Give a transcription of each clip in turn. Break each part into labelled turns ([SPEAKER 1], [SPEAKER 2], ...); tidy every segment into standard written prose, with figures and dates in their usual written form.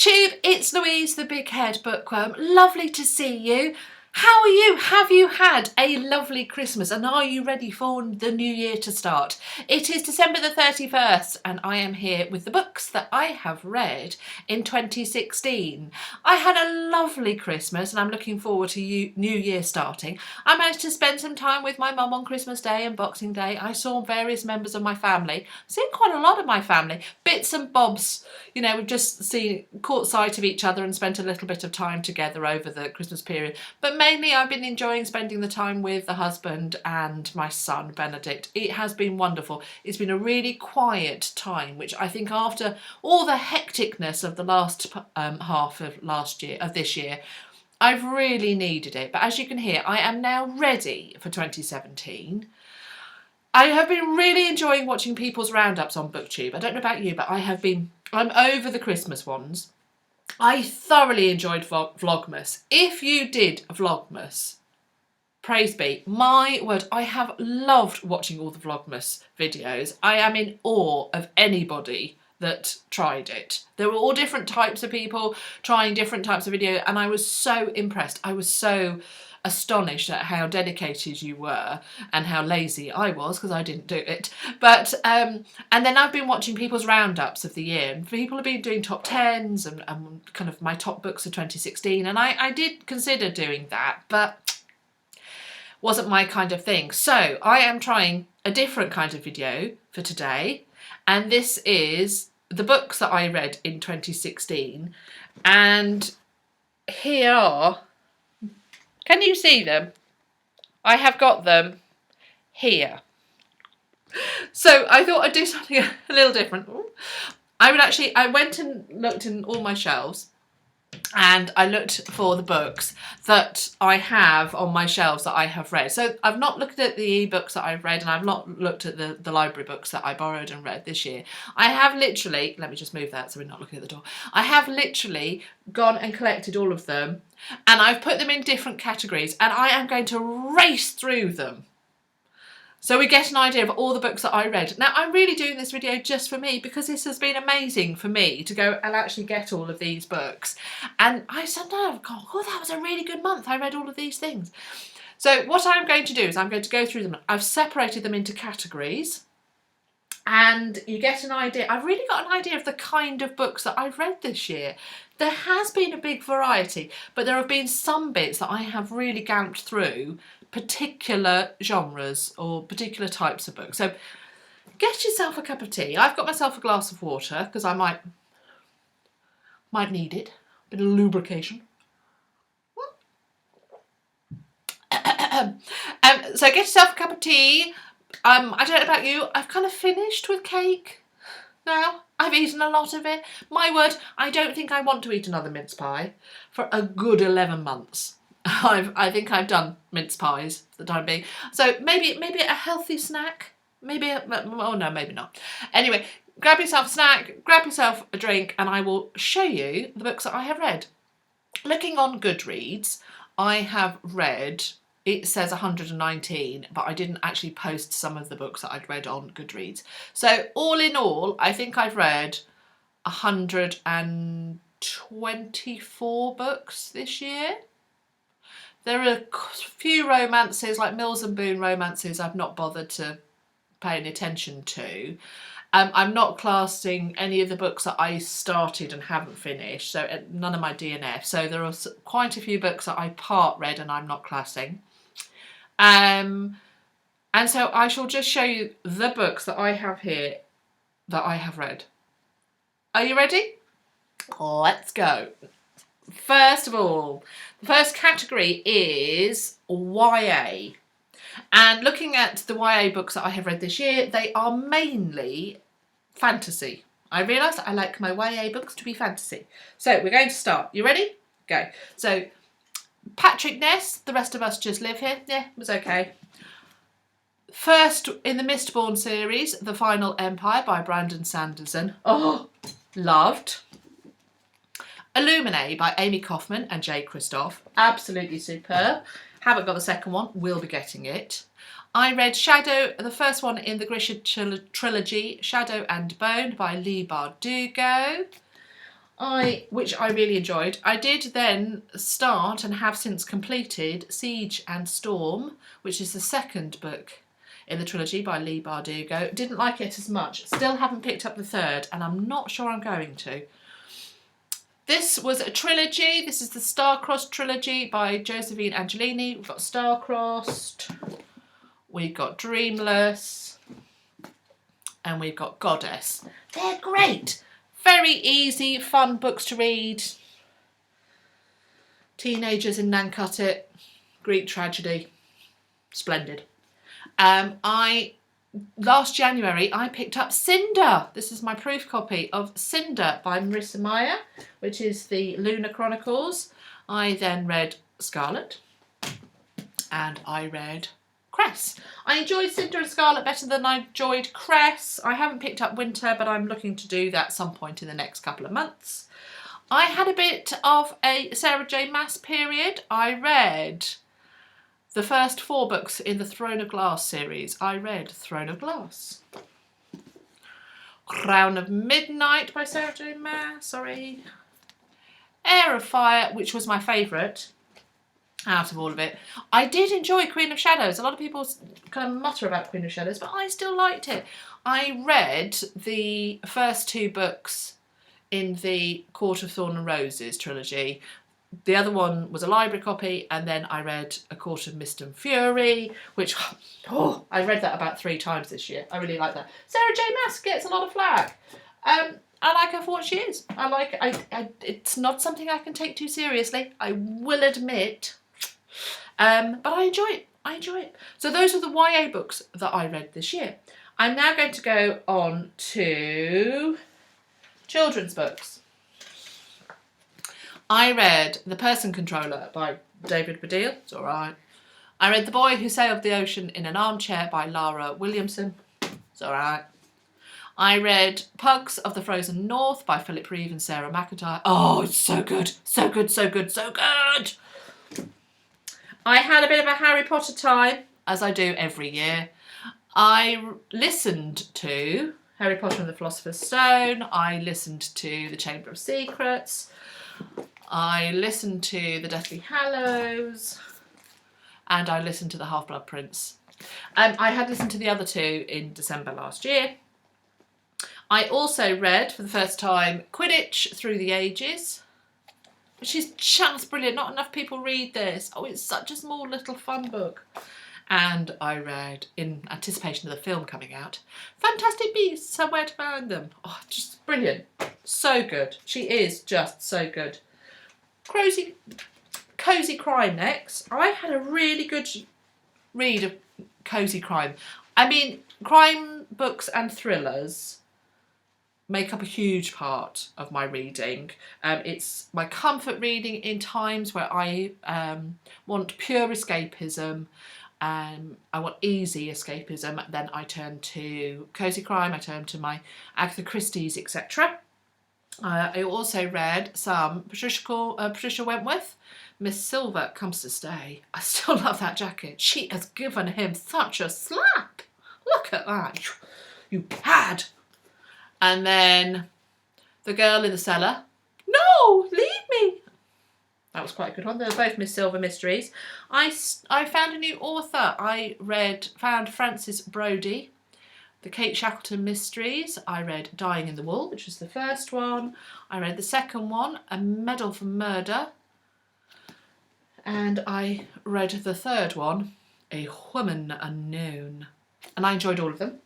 [SPEAKER 1] BookTube, it's Louise, the Big Head Bookworm. Lovely to see you. How are you? Have you had a lovely Christmas and are you ready for the new year to start? It is December the 31st and I am here with the books that I have read in 2016. I had a lovely Christmas and I'm looking forward to New Year starting. I managed to spend some time with my mum on Christmas Day and Boxing Day. I saw various members of my family. I've seen quite a lot of my family. Bits and bobs. You know, we've just caught sight of each other and spent a little bit of time together over the Christmas period. But mainly I've been enjoying spending the time with the husband and my son Benedict. It has been wonderful. It's been a really quiet time, which I think after all the hecticness of the last half of this year, I've really needed it. But as you can hear, I am now ready for 2017. I have been really enjoying watching people's roundups on BookTube. I don't know about you, but I'm over the Christmas ones. I thoroughly enjoyed Vlogmas. If you did Vlogmas, praise be. My word, I have loved watching all the Vlogmas videos. I am in awe of anybody that tried it. There were all different types of people trying different types of video and I was so impressed. I was so astonished at how dedicated you were and how lazy I was because I didn't do it. But and then I've been watching people's roundups of the year and people have been doing top 10s and kind of my top books of 2016 and I did consider doing that but wasn't my kind of thing. So I am trying a different kind of video for today and this is the books that I read in 2016 and here are. Can you see them? I have got them here. So I thought I'd do something a little different. I went and looked in all my shelves and I looked for the books that I have on my shelves that I have read. So I've not looked at the ebooks that I've read and I've not looked at the library books that I borrowed and read this year. I have literally, let me just move that so we're not looking at the door. I have literally gone and collected all of them and I've put them in different categories and I am going to race through them. So we get an idea of all the books that I read. Now, I'm really doing this video just for me because this has been amazing for me to go and actually get all of these books. And I sometimes go, oh, that was a really good month. I read all of these things. So what I'm going to do is I'm going to go through them. I've separated them into categories and you get an idea. I've really got an idea of the kind of books that I've read this year. There has been a big variety, but there have been some bits that I have really galloped through particular genres or particular types of books. So get yourself a cup of tea. I've got myself a glass of water because I might need it. A bit of lubrication. So get yourself a cup of tea. I don't know about you, I've kind of finished with cake now. I've eaten a lot of it. My word, I don't think I want to eat another mince pie for a good 11 months. I think I've done mince pies for the time being. So maybe a healthy snack. Oh no, maybe not. Anyway, grab yourself a snack, grab yourself a drink, and I will show you the books that I have read. Looking on Goodreads, I have read, it says 119, but I didn't actually post some of the books that I'd read on Goodreads. So all in all, I think I've read 124 books this year. There are a few romances, like Mills and Boon romances, I've not bothered to pay any attention to. I'm not classing any of the books that I started and haven't finished, so none of my DNF. So there are quite a few books that I part read and I'm not classing. And so I shall just show you the books that I have here that I have read. Are you ready? Let's go. First of all, the first category is YA. And looking at the YA books that I have read this year, they are mainly fantasy. I realise that I like my YA books to be fantasy. So we're going to start. You ready? Go. So Patrick Ness, The Rest of Us Just Live Here. Yeah, it was okay. First in the Mistborn series, The Final Empire by Brandon Sanderson. Oh, loved. Illuminae by Amy Kaufman and Jay Kristoff. Absolutely superb. Haven't got the second one. Will be getting it. I read Shadow, the first one in the Grisha trilogy, Shadow and Bone by Leigh Bardugo. which I really enjoyed. I did then start and have since completed Siege and Storm, which is the second book in the trilogy by Leigh Bardugo. Didn't like it as much. Still haven't picked up the third, and I'm not sure I'm going to. This was a trilogy. This is the Star-Crossed trilogy by Josephine Angelini. We've got Star-Crossed, we've got Dreamless, and we've got Goddess. They're great. Very easy, fun books to read. Teenagers in Nantucket, Greek tragedy. Splendid. Last January, I picked up Cinder. This is my proof copy of Cinder by Marissa Meyer, which is the Lunar Chronicles. I then read Scarlet and I read Cress. I enjoyed Cinder and Scarlet better than I enjoyed Cress. I haven't picked up Winter, but I'm looking to do that some point in the next couple of months. I had a bit of a Sarah J Maas period. I read the first 4 books in the Throne of Glass series. I read Throne of Glass. Crown of Midnight by Sarah J Maas, Heir of Fire, which was my favourite out of all of it. I did enjoy Queen of Shadows. A lot of people kind of mutter about Queen of Shadows, but I still liked it. I read the first 2 books in the Court of Thorn and Roses trilogy. The other one was a library copy, and then I read A Court of Mist and Fury, which, I read that about 3 times this year. I really like that. Sarah J Maas gets a lot of flack. I like her for what she is. It's not something I can take too seriously, I will admit. But I enjoy it. I enjoy it. So those are the YA books that I read this year. I'm now going to go on to children's books. I read The Person Controller by David Baddiel. It's all right. I read The Boy Who Sailed the Ocean in an Armchair by Lara Williamson. It's all right. I read Pugs of the Frozen North by Philip Reeve and Sarah McIntyre. Oh, it's so good. So good, so good, so good. I had a bit of a Harry Potter time, as I do every year. I listened to Harry Potter and the Philosopher's Stone. I listened to The Chamber of Secrets. I listened to The Deathly Hallows, and I listened to The Half-Blood Prince. I had listened to the other 2 in December last year. I also read, for the first time, Quidditch Through the Ages, which is just brilliant. Not enough people read this. Oh, it's such a small little fun book. And I read, in anticipation of the film coming out, Fantastic Beasts, Somewhere to Find Them. Oh, just brilliant. So good. She is just so good. Cozy crime next. I had a really good read of cozy crime. I mean, crime books and thrillers make up a huge part of my reading. It's my comfort reading in times where I want pure escapism. I want easy escapism. Then I turn to cozy crime. I turn to my Agatha Christie's, etc. I also read some Patricia Wentworth. Miss Silver Comes to Stay. I still love that jacket. She has given him such a slap. Look at that. You cad. And then The Girl in the Cellar. No, leave me. That was quite a good one. They were both Miss Silver mysteries. I found a new author. I found Frances Brodie. The Kate Shackleton Mysteries. I read Dying in the Wool, which was the first one. I read the second one, A Medal for Murder. And I read the third one, A Woman Unknown. And I enjoyed all of them.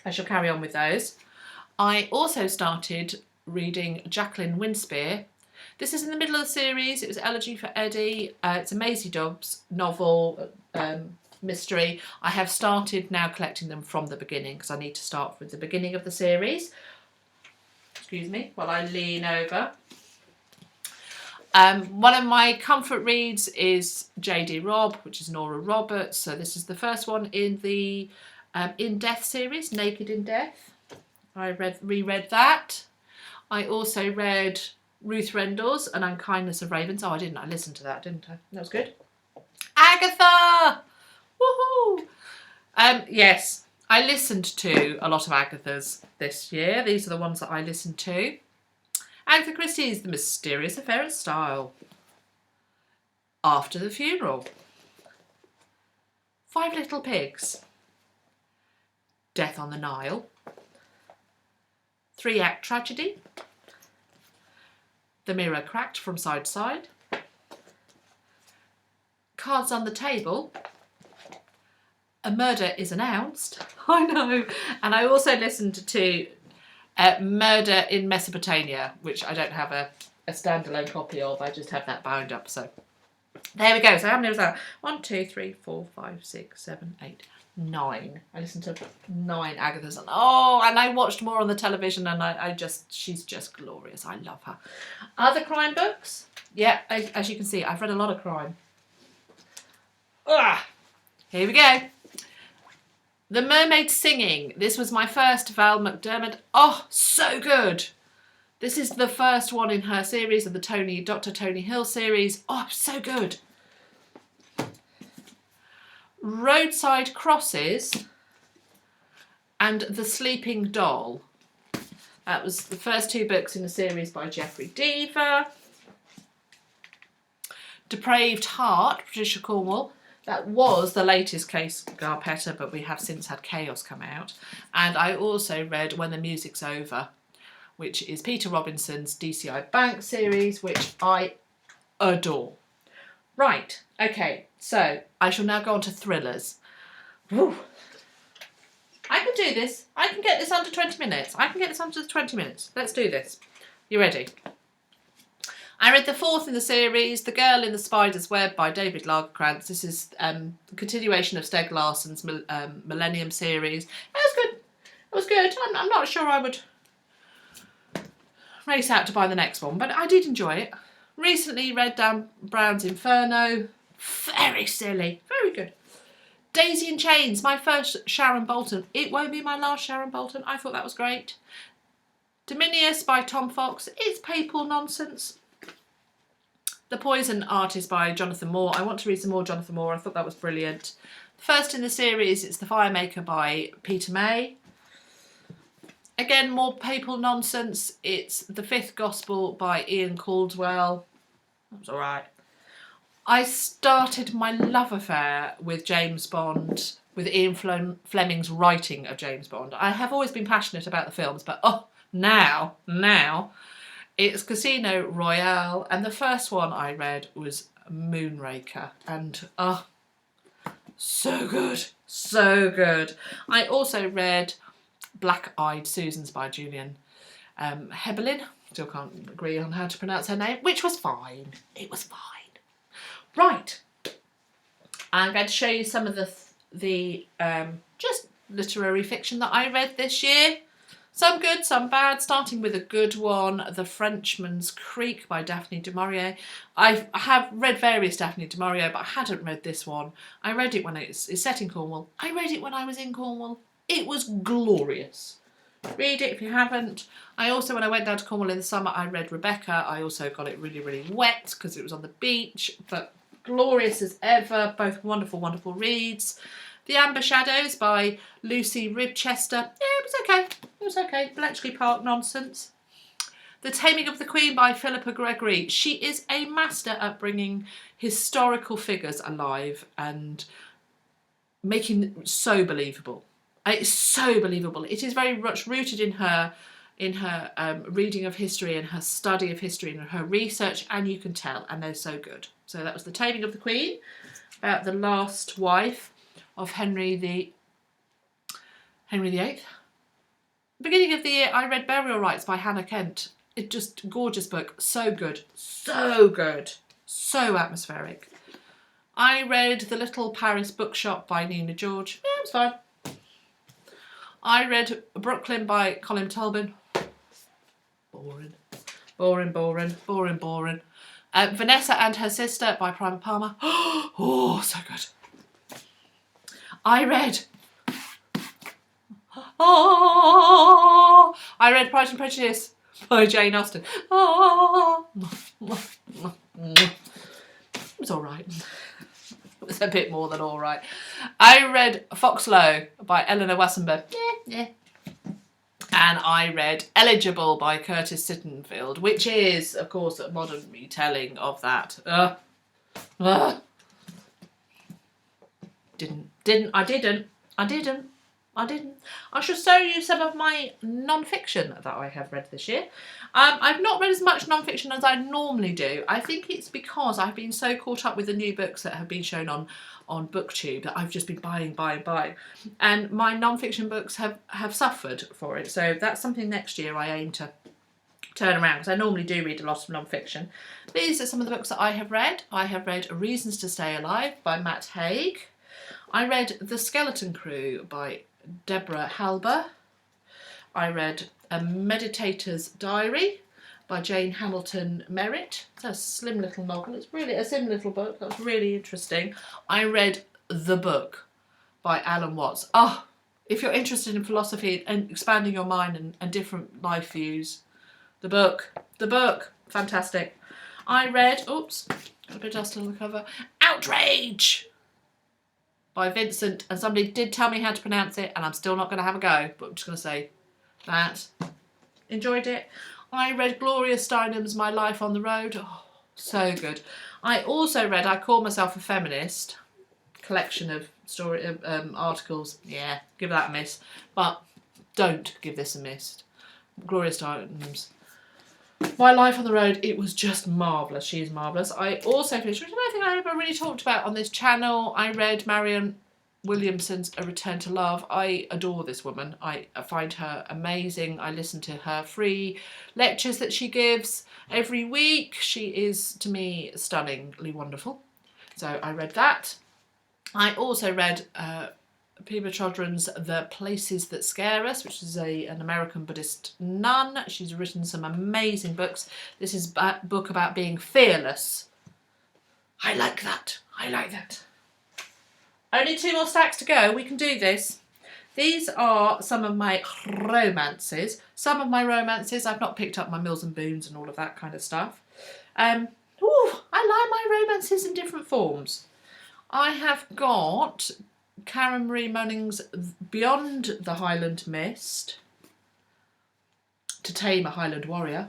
[SPEAKER 1] I shall carry on with those. I also started reading Jacqueline Winspear. This is in the middle of the series. It was Elegy for Eddie. It's a Maisie Dobbs novel, mystery. I have started now collecting them from the beginning because I need to start with the beginning of the series. Excuse me while I lean over. One of my comfort reads is J.D. Robb, which is Nora Roberts. So this is the first one in the In Death series, Naked in Death. I reread that. I also read Ruth Rendell's An Unkindness of Ravens. Oh, I didn't. I listened to that, didn't I? That was good. Agatha! Woohoo! Yes, I listened to a lot of Agatha's this year. These are the ones that I listened to. Agatha Christie's The Mysterious Affair at Style. After the Funeral. Five Little Pigs. Death on the Nile. Three-Act Tragedy. The Mirror Cracked from Side to Side. Cards on the Table. A Murder is Announced. I know. And I also listened to Murder in Mesopotamia, which I don't have a standalone copy of. I just have that bound up. So there we go. So how many was that? 1, 2, 3, 4, 5, 6, 7, 8, 9. I listened to 9 Agathas. And I watched more on the television, and she's just glorious. I love her. Other crime books? Yeah, as you can see, I've read a lot of crime. Here we go. The Mermaid Singing. This was my first Val McDermid. Oh, so good. This is the first one in her series of the Dr. Tony Hill series. Oh, so good. Roadside Crosses and The Sleeping Doll. That was the first 2 books in the series by Geoffrey Deaver. Depraved Heart, Patricia Cornwell. That was the latest case Garpetta, but we have since had Chaos come out. And I also read When the Music's Over, which is Peter Robinson's DCI Bank series, which I adore. Right, okay, so I shall now go on to thrillers. Woo. I can do this. I can get this under 20 minutes. Let's do this. You ready? I read the 4th in the series, The Girl in the Spider's Web by David Lagerkrantz. This is the continuation of Steg Larsson's Millennium series. It was good. It was good. I'm not sure I would race out to buy the next one, but I did enjoy it. Recently read Dan Brown's Inferno. Very silly. Very good. Daisy and Chains, my first Sharon Bolton. It won't be my last Sharon Bolton. I thought that was great. Dominius by Tom Fox. It's papal nonsense. The Poison Artist by Jonathan Moore. I want to read some more Jonathan Moore. I thought that was brilliant. First in the series, it's The Firemaker by Peter May. Again, more papal nonsense. It's The Fifth Gospel by Ian Caldwell. That was all right. I started my love affair with James Bond, with Ian Fleming's writing of James Bond. I have always been passionate about the films, but now it's Casino Royale, and the first one I read was Moonraker, and so good, so good. I also read Black-Eyed Susans by Julian Hebelin. Still can't agree on how to pronounce her name, which was fine. It was fine. Right, I'm going to show you some of the just literary fiction that I read this year. Some good, some bad, starting with a good one, The Frenchman's Creek by Daphne du Maurier. I have read various Daphne du Maurier, but I hadn't read this one. I read it when it's set in Cornwall. I read it when I was in Cornwall. It was glorious. Read it if you haven't. I also, when I went down to Cornwall in the summer, I read Rebecca. I also got it really, really wet because it was on the beach, but glorious as ever. Both wonderful, wonderful reads. The Amber Shadows by Lucy Ribchester. Yeah, it was okay. It was okay. Bletchley Park nonsense. The Taming of the Queen by Philippa Gregory. She is a master at bringing historical figures alive and making them so believable. It's so believable. It is very much rooted in her reading of history and her study of history and her research, and you can tell, and they're so good. So that was The Taming of the Queen, about the last wife of Henry VIII. Beginning of the year, I read Burial Rites by Hannah Kent. It just gorgeous book, so good, so good, so atmospheric. I read The Little Paris Bookshop by Nina George. Yeah, it was fine. I read Brooklyn by Colin Tolbin. Boring. Vanessa and Her Sister by Prima Palmer. Oh, so good. I read Pride and Prejudice by Jane Austen. It was all right. It was a bit more than all right. I read Foxlow by Eleanor Wassenberg. Yeah. And I read Eligible by Curtis Sittenfeld, which is, of course, a modern retelling of that. I didn't. I shall show you some of my non-fiction that I have read this year. I've not read as much non-fiction as I normally do. I think it's because I've been so caught up with the new books that have been shown on BookTube that I've just been buying. And my non-fiction books have suffered for it. So that's something next year I aim to turn around, because I normally do read a lot of non-fiction. These are some of the books that I have read. I have read Reasons to Stay Alive by Matt Haig. I read The Skeleton Crew by Deborah Halber. I read A Meditator's Diary by Jane Hamilton Merritt. It's a slim little novel. It's really a slim little book. That's really interesting. I read The Book by Alan Watts. Oh, if you're interested in philosophy and expanding your mind and different life views, The Book, fantastic. I read, oops, got a bit of dust on the cover, Outrage by Vincent, and somebody did tell me how to pronounce it, and I'm still not going to have a go, but I'm just going to say that. Enjoyed it. I read Gloria Steinem's My Life on the Road. Oh, so good. I also read I Call Myself a Feminist, collection of story articles. Yeah, give that a miss, but don't give this a miss. Gloria Steinem's My Life on the Road, it was just marvellous. She is marvellous. I also finished, which I don't think I ever really talked about on this channel, I read Marianne Williamson's A Return to Love. I adore this woman. I find her amazing. I listen to her free lectures that she gives every week. She is, to me, stunningly wonderful. So I read that. I also read Pema Chodron's The Places That Scare Us, which is an American Buddhist nun. She's written some amazing books. This is a book about being fearless. I like that. Only 2 more stacks to go. We can do this. These are some of my romances. Some of my romances, I've not picked up my Mills and Boons and all of that kind of stuff. I like my romances in different forms. I have got Karen Marie Moning's Beyond the Highland Mist, To Tame a Highland Warrior,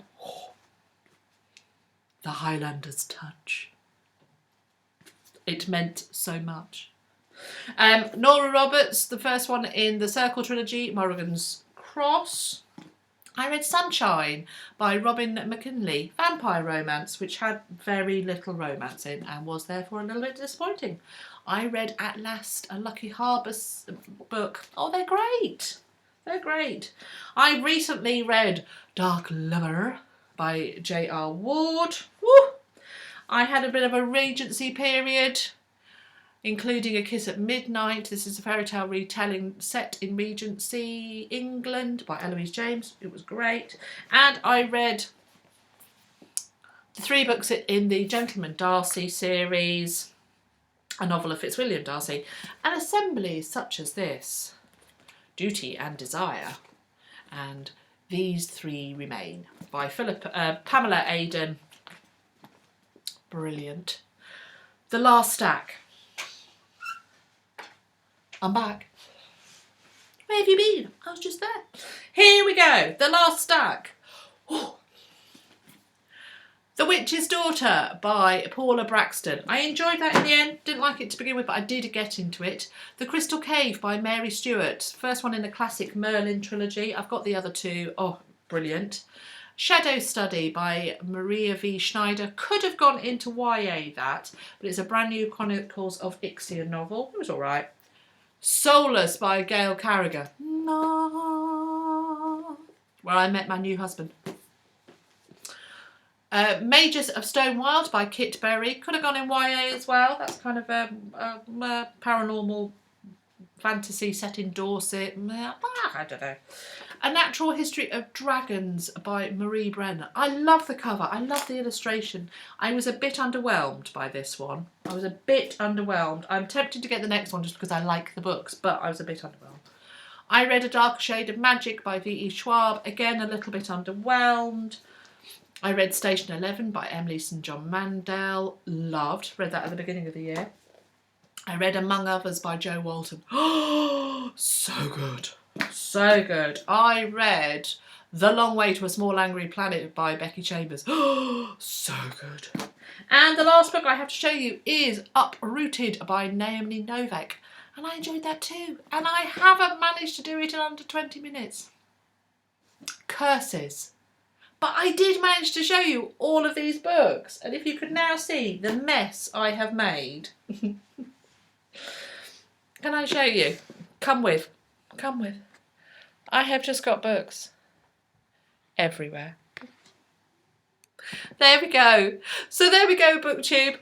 [SPEAKER 1] The Highlander's Touch. It meant so much. Nora Roberts, the first one in the Circle trilogy, Morrigan's Cross. I read Sunshine by Robin McKinley, vampire romance, which had very little romance in and was therefore a little bit disappointing. I read At Last, a Lucky Harbour book. Oh, they're great. They're great. I recently read Dark Lover by J.R. Ward. Woo! I had a bit of a Regency period, including A Kiss at Midnight. This is a fairy tale retelling set in Regency England by Eloise James. It was great. And I read the 3 books in the Gentleman Darcy series, a novel of Fitzwilliam Darcy, and assemblies such as this, Duty and Desire, and These 3 Remain by Pamela Aidan. Brilliant. The Last Stack. I'm back. Where have you been? I was just there. Here we go. The Last Stack. Ooh. The Witch's Daughter by Paula Braxton. I enjoyed that in the end. Didn't like it to begin with, but I did get into it. The Crystal Cave by Mary Stewart. First one in the classic Merlin trilogy. I've got the other 2. Oh, brilliant. Shadow Study by Maria V. Schneider. Could have gone into YA that, but it's a brand new Chronicles of Ixia novel. It was all right. Soulless by Gail Carriger. No. Where I Met My New Husband. Mages of Stonewild by Kit Berry. Could have gone in YA as well. That's kind of a paranormal fantasy set in Dorset. I don't know. A Natural History of Dragons by Marie Brenner. I love the cover. I love the illustration. I was a bit underwhelmed by this one. I'm tempted to get the next one just because I like the books, but I was a bit underwhelmed. I read A Darker Shade of Magic by V.E. Schwab. Again, a little bit underwhelmed. I read Station 11 by Emily St. John Mandel. Loved. Read that at the beginning of the year. I read Among Others by Jo Walton. Oh, so good. So good. I read The Long Way to a Small Angry Planet by Becky Chambers. So good. And the last book I have to show you is Uprooted by Naomi Novik. And I enjoyed that too. And I haven't managed to do it in under 20 minutes. Curses. But I did manage to show you all of these books. And if you could now see the mess I have made. Can I show you? Come with. Come with. I have just got books everywhere. There we go. So there we go, BookTube.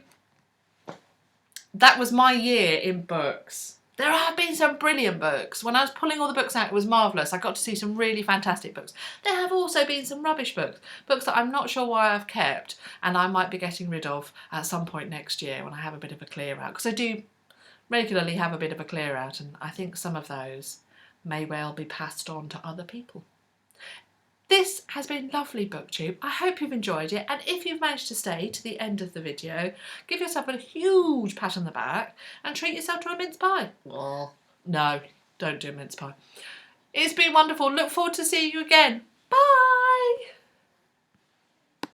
[SPEAKER 1] That was my year in books. There have been some brilliant books. When I was pulling all the books out, it was marvellous. I got to see some really fantastic books. There have also been some rubbish books. Books that I'm not sure why I've kept and I might be getting rid of at some point next year when I have a bit of a clear out. Because I do regularly have a bit of a clear out, and I think some of those may well be passed on to other people. This has been lovely, BookTube. I hope you've enjoyed it, and if you've managed to stay to the end of the video, give yourself a huge pat on the back and treat yourself to a mince pie. Well, no, don't do a mince pie. It's been wonderful. Look forward to seeing you again. Bye!